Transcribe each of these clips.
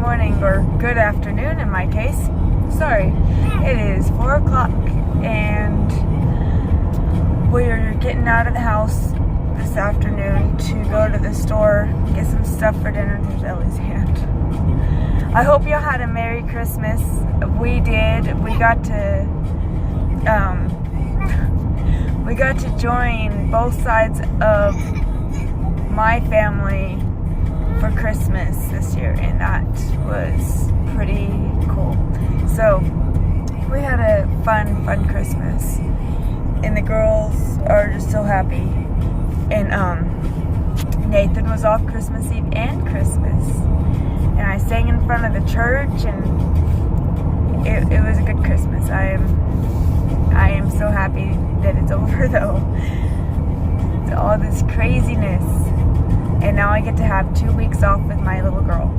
morning, or good afternoon in my case. Sorry, it is 4 o'clock and we're getting out of the house this afternoon to go to the store, get some stuff for dinner. There's Ellie's hand. I hope y'all had a Merry Christmas. We did. We got to join both sides of my family for Christmas this year, and that was pretty cool. So we had a fun Christmas, and the girls are just so happy. And Nathan was off Christmas Eve and Christmas, and I sang in front of the church, and it was a good Christmas. I am so happy that it's over though. All this craziness. And now I get to have 2 weeks off with my little girl.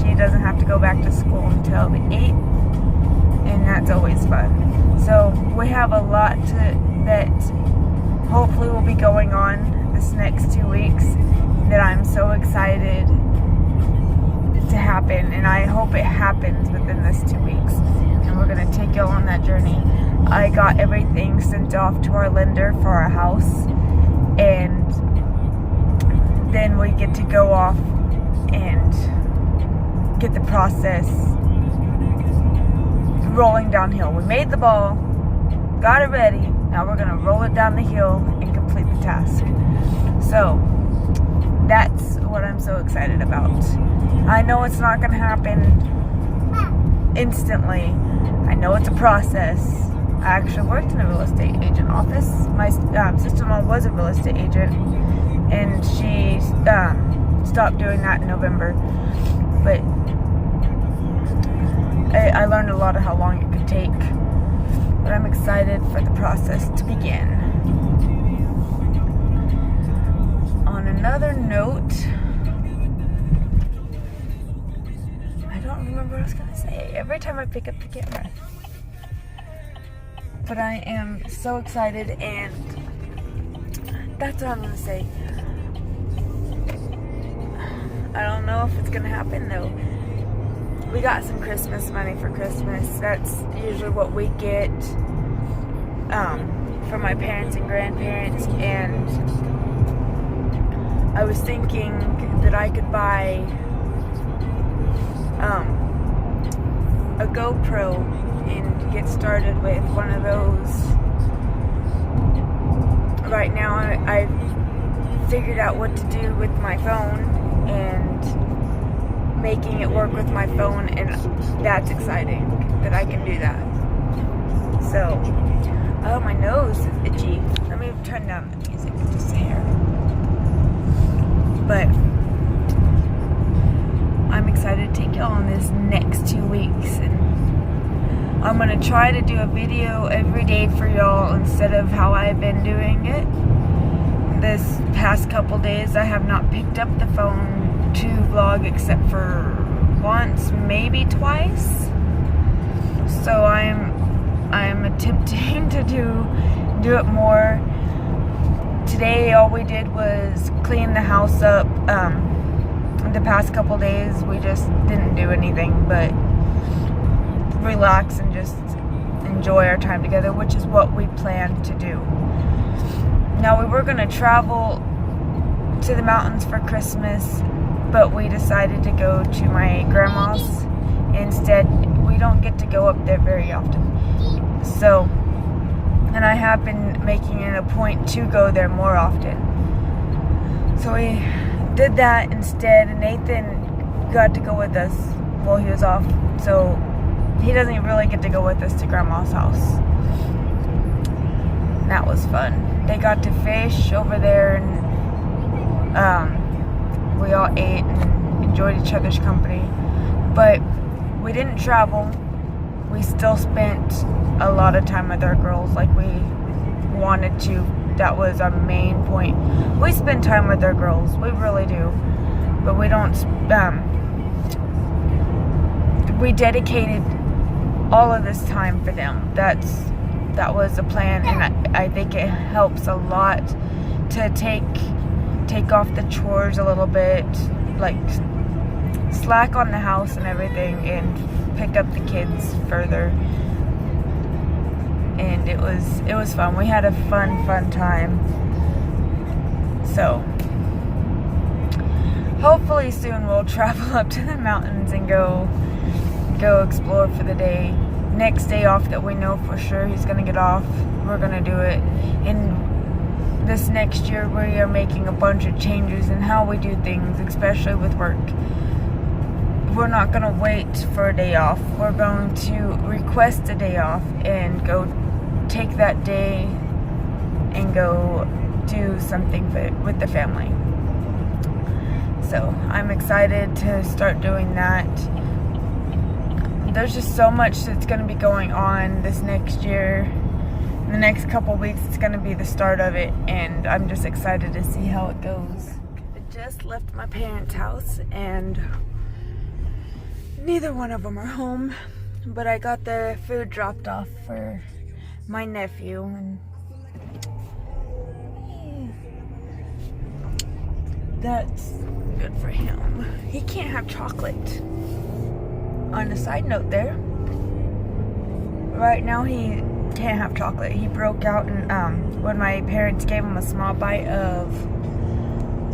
She doesn't have to go back to school until the 8th, and that's always fun. So we have a lot that hopefully will be going on this next 2 weeks that I'm so excited to happen, and I hope it happens within this 2 weeks. And we're going to take y'all on that journey. I got everything sent off to our lender for our house, and then we get to go off and get the process rolling downhill. We made the ball, got it ready, now we're going to roll it down the hill and complete the task. So that's what I'm so excited about. I know it's not going to happen instantly. I know it's a process. I actually worked in a real estate agent office. My sister-in-law was a real estate agent, and she stopped doing that in November. But I learned a lot of how long it could take. But I'm excited for the process to begin. On another note, I don't remember what I was going to say every time I pick up the camera. But I am so excited, and that's what I'm going to say. I don't know if it's going to happen though. We got some Christmas money for Christmas. That's usually what we get from my parents and grandparents, and I was thinking that I could buy a GoPro and get started with one of those. Right now I figured out what to do with my phone and making it work with my phone, and that's exciting that I can do that. So, oh, my nose is itchy. Let me turn down the music just a hair. But I'm excited to take y'all on this next 2 weeks, and I'm going to try to do a video every day for y'all instead of how I've been doing it. This past couple days I have not picked up the phone to vlog except for once, maybe twice. So I'm attempting to do it more. Today all we did was clean the house up. The past couple days we just didn't do anything but relax and just enjoy our time together, which is what we planned to do. Now, we were going to travel to the mountains for Christmas, but we decided to go to my grandma's instead. We don't get to go up there very often. So, and I have been making it a point to go there more often. So we did that instead, and Nathan got to go with us while he was off. So he doesn't really get to go with us to Grandma's house. And that was fun. They got to fish over there, and we all ate and enjoyed each other's company. But we didn't travel. We still spent a lot of time with our girls like we wanted to. That was our main point. We spend time with our girls. We really do. But we don't... we dedicated all of this time for them. That was the plan, and I think it helps a lot to take off the chores a little bit, like slack on the house and everything and pick up the kids further. And it was fun. We had a fun time. So hopefully soon we'll travel up to the mountains and go explore for the day. Next day off that we know for sure he's gonna get off, we're gonna do it. And this next year we are making a bunch of changes in how we do things, especially with work. We're not gonna wait for a day off. We're going to request a day off and go take that day and go do something with the family. So I'm excited to start doing that. There's just so much that's going to be going on this next year. In the next couple weeks, it's going to be the start of it, and I'm just excited to see how it goes. I just left my parents' house, and neither one of them are home, but I got the food dropped off for my nephew, and that's good for him. He can't have chocolate. On a side note there, right now he can't have chocolate. He broke out and when my parents gave him a small bite of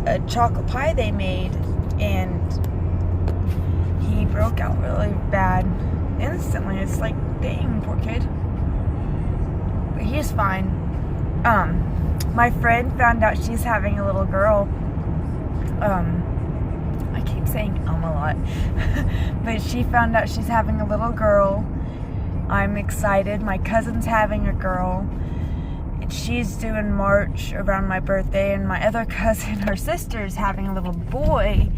a chocolate pie they made, and he broke out really bad instantly. It's like, dang, poor kid. But he's fine. My friend found out she's having a little girl. I keep saying a lot. But she found out she's having a little girl. I'm excited. My cousin's having a girl. She's due in March around my birthday. And my other cousin, her sister's having a little boy.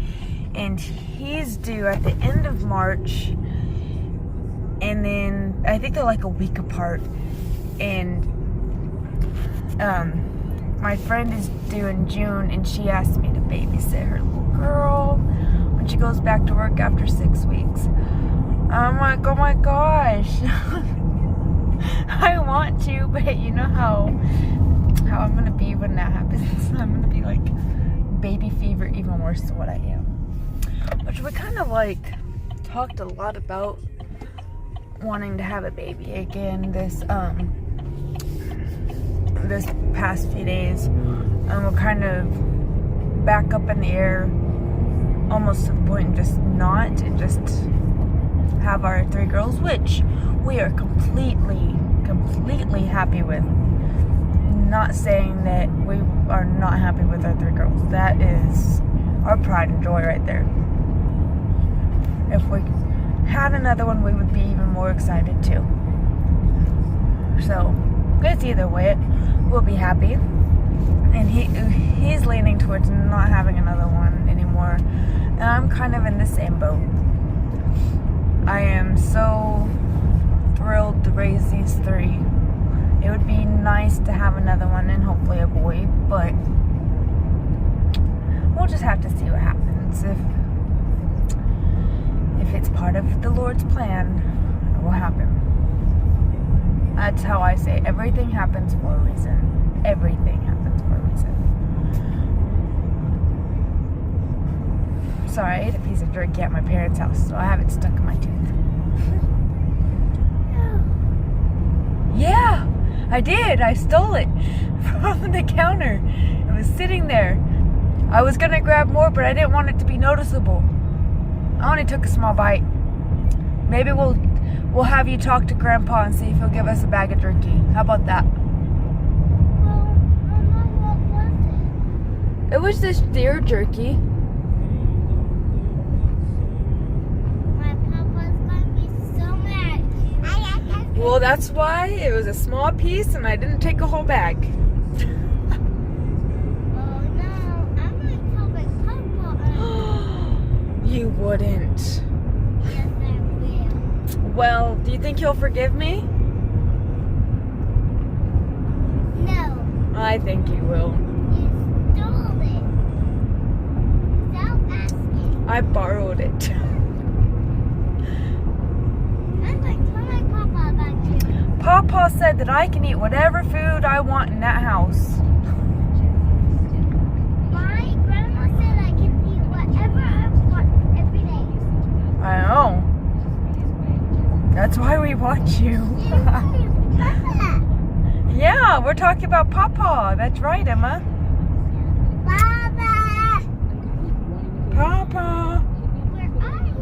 And he's due at the end of March. And then, I think they're like a week apart. And, my friend is due in June, and she asked me to babysit her little girl when she goes back to work after 6 weeks. I'm like, oh my gosh. I want to, but you know how I'm going to be when that happens. I'm going to be like baby fever, even worse than what I am. Which we kind of like talked a lot about wanting to have a baby again this past few days, and we're kind of back up in the air, almost to the point of just not, and just have our 3 girls, which we are completely happy with. Not saying that we are not happy with our 3 girls. That is our pride and joy right there. If we had another one, we would be even more excited too. So it's either way, we'll be happy. And he's leaning towards not having another one anymore, and I'm kind of in the same boat. I am so thrilled to raise these 3. It would be nice to have another one, and hopefully a boy, but we'll just have to see what happens. If it's part of the Lord's plan, it will happen. That's how I say it. Everything happens for a reason. Everything happens for a reason. Sorry, I ate a piece of jerky at my parents' house, so I have it stuck in my tooth. Yeah, I did. I stole it from the counter. It was sitting there. I was gonna grab more, but I didn't want it to be noticeable. I only took a small bite. Maybe we'll have you talk to Grandpa and see if he'll give us a bag of jerky. How about that? Well, Mama, what was it? It was this deer jerky. My papa's gonna be so mad. Well, that's why it was a small piece and I didn't take a whole bag. Oh no, I'm gonna tell my papa. You wouldn't. Yes, I will. Well, do you think he'll forgive me? No, I think he will. you stole it. Stop asking. I borrowed it. I'm gonna tell my papa about you. Papa said that I can eat whatever food I want in that house. My grandma said I can eat whatever I want every day. want you. Yeah, we're talking about Papa. That's right, Emma. Papa! Papa. Where are you?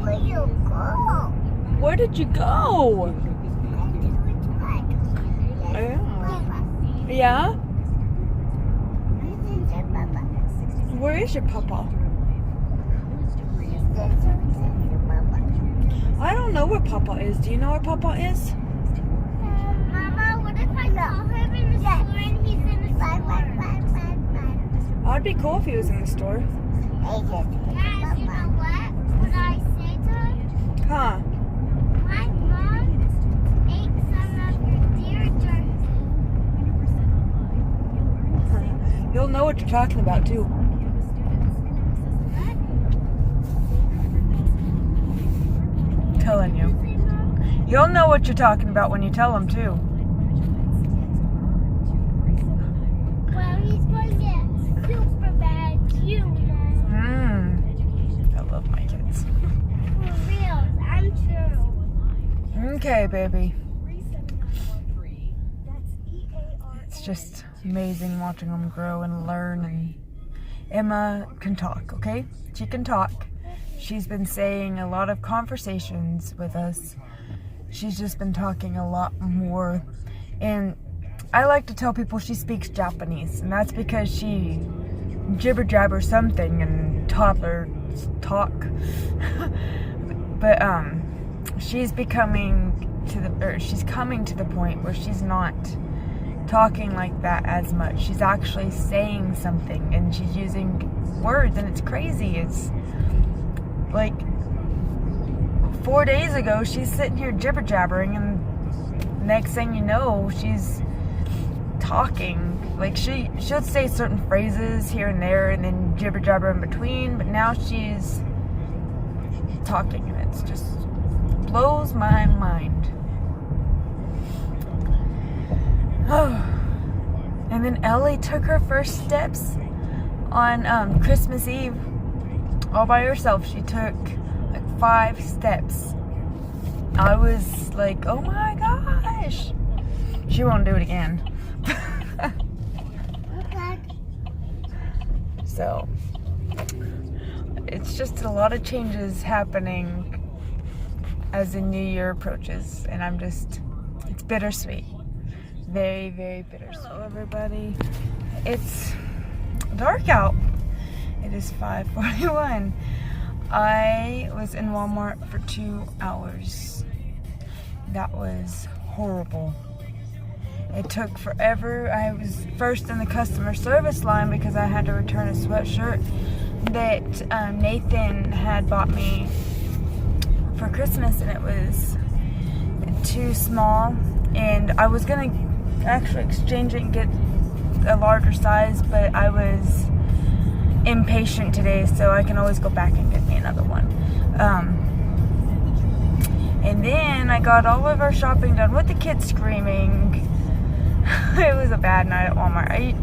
Where you go? Where did you go? Papa. Yeah? This is your Papa. Where is your Papa? This is your Papa. I don't know where Papa is. Do you know where Papa is? Mama, what if I call him in the store and he's in the store? I'd be cool if he was in the store. Guys, you know what? What I say to him? Huh? My mom ate some of your deer jerky. You'll know what you're talking about, too. Telling you. You'll know what you're talking about when you tell him, too. Well, he's going to get super bad too, Mom. I love my kids. For real, I'm true. Okay, baby. It's just amazing watching them grow and learn. And Emma can talk, okay? She can talk. She's been saying a lot of conversations with us. She's just been talking a lot more. And I like to tell people she speaks Japanese, and that's because she jibber jabber something and toddlers talk. But she's she's coming to the point where she's not talking like that as much. She's actually saying something, and she's using words, and it's crazy. It's like 4 days ago she's sitting here jibber jabbering, and next thing you know she's talking. Like she'll say certain phrases here and there and then jibber jabber in between, but now she's talking, and it's just blows my mind. And then Ellie took her first steps on Christmas Eve all by herself. She took like 5 steps. I was like, oh my gosh. She won't do it again. So it's just a lot of changes happening as the new year approaches, and it's bittersweet. Very, very bittersweet. Hello, everybody. It's dark out. It is 5:41. I was in Walmart for 2 hours. That was horrible. It took forever. I was first in the customer service line because I had to return a sweatshirt that Nathan had bought me for Christmas, and it was too small, and I was gonna actually exchange it and get a larger size, but I was impatient today, so I can always go back and get me another one. And then I got all of our shopping done with the kids screaming. It was a bad night at Walmart.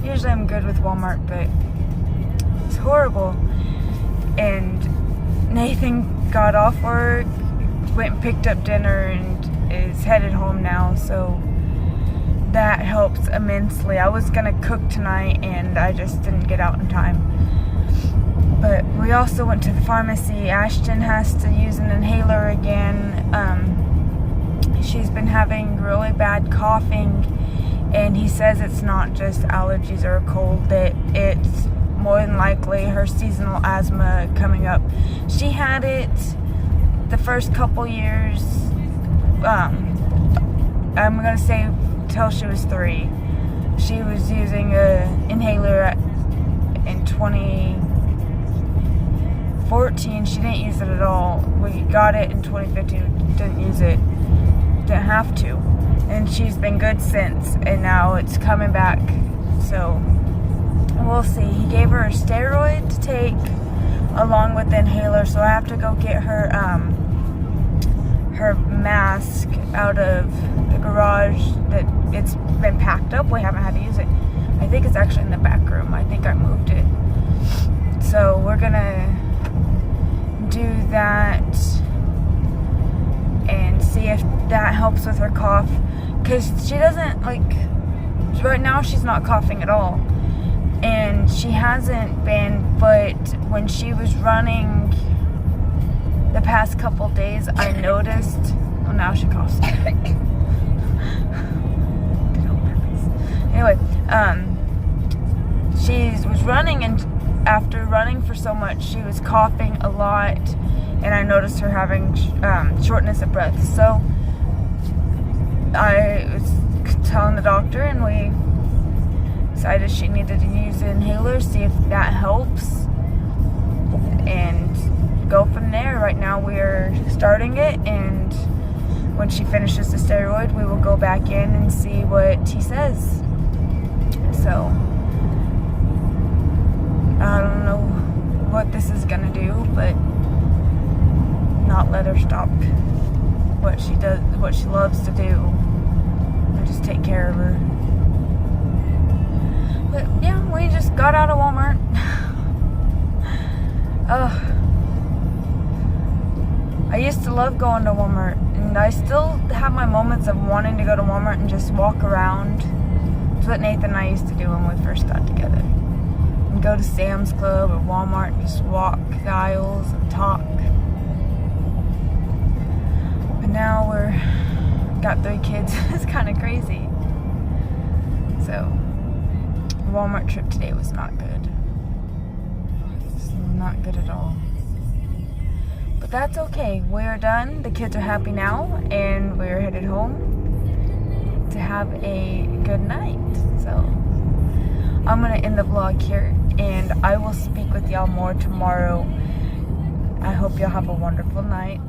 Usually I'm good with Walmart, but it's horrible. And Nathan got off work, went and picked up dinner, and is headed home now, so that helps immensely. I was gonna cook tonight, and I just didn't get out in time. But we also went to the pharmacy. Ashton has to use an inhaler again. She's been having really bad coughing, and he says it's not just allergies or a cold, that it's more than likely her seasonal asthma coming up. She had it the first couple years, I'm gonna say till she was 3. She was using an inhaler in 2014. She didn't use it at all. We got it in 2015, didn't use it, didn't have to. And she's been good since, and now it's coming back, so we'll see. He gave her a steroid to take along with the inhaler, so I have to go get her her mask out of the garage. That it's been packed up. We haven't had to use it. I think it's actually in the back room. I think I moved it. So we're gonna do that and see if that helps with her cough, because she doesn't, like, right now she's not coughing at all, and she hasn't been, but when she was running the past couple days, I noticed, well, now she coughs. Anyway, she was running, and after running for so much, she was coughing a lot, and I noticed her having shortness of breath. So I was telling the doctor, and we decided she needed to use an inhaler, see if that helps, and go from there. Right now we're starting it, and when she finishes the steroid, we will go back in and see what he says. So I don't know what this is gonna do, but not let her stop what she does, what she loves to do, and just take care of her. But yeah, we just got out of Walmart. I used to love going to Walmart, and I still have my moments of wanting to go to Walmart and just walk around. It's what Nathan and I used to do when we first got together. And go to Sam's Club or Walmart and just walk the aisles and talk. But now got 3 kids. It's kind of crazy. So, the Walmart trip today was not good. It's not good at all. But that's okay. We're done. The kids are happy now, and we're headed home to have a good night. So I'm gonna end the vlog here, and I will speak with y'all more tomorrow. I hope y'all have a wonderful night.